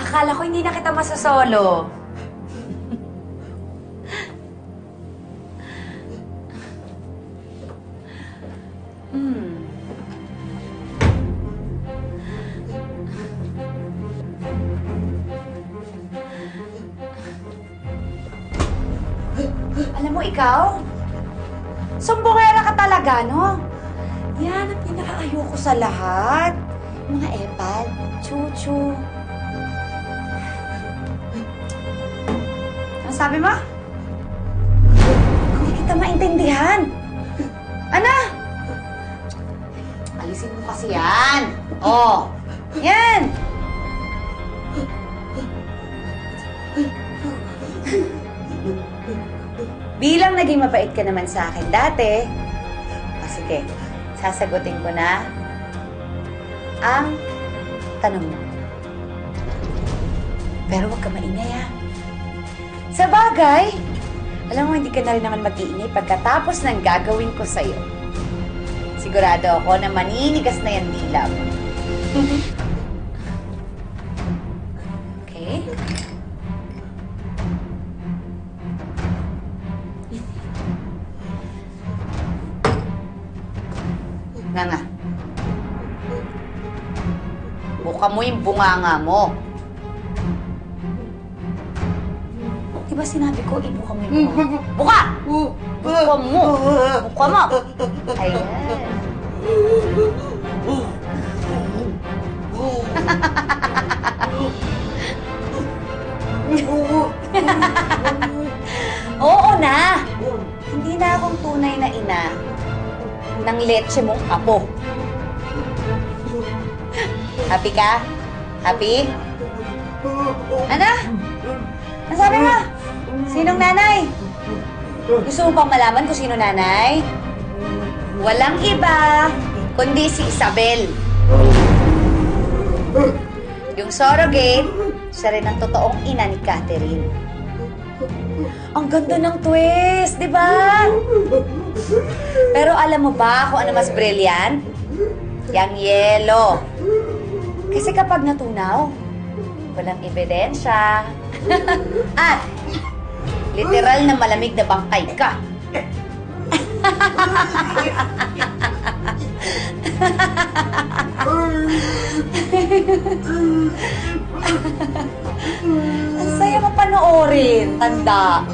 Akala ko hindi na kita masasolo. Alam mo, ikaw? Sumbongera ka talaga, no? Yan ang pinaka-ayoko sa lahat. Mga epal, chuchu. Ano sabi mo? Hindi kita maintindihan. Ano? Alisin mo kasi yan. Oh, yan. Bilang naging mabait ka naman sa akin dati, sige, sasagutin ko na ang tanong mo. Pero huwag ka maingay, ha? Sa bagay, alam mo, hindi ka na rin naman mag-iingay pagkatapos ng gagawin ko sa'yo. Sigurado ako na maninigas na yan dila mo. Okay? Nga. Buka mo yung bunganga mo. Diba sinabi ko, ibuka mo yung bunganga? Buka! Buka mo! Buka mo! Ayan. Oo na! Hindi na akong tunay na ina ng leche mong apo. Happy ka? Happy? Ano? Ano sabi mo? Sinong nanay? Gusto mo pang malaman kung sino nanay? Walang iba, kundi si Isabel. Yung surrogate, siya rin ang totoong ina ni Catherine. Ang ganda ng twist, di ba? Pero alam mo ba kung ano mas brilliant? Yang yelo. Kasi kapag natunaw, walang ebidensya. At literal na malamig na bangkay ka. Ang saya mo panoorin, tanda.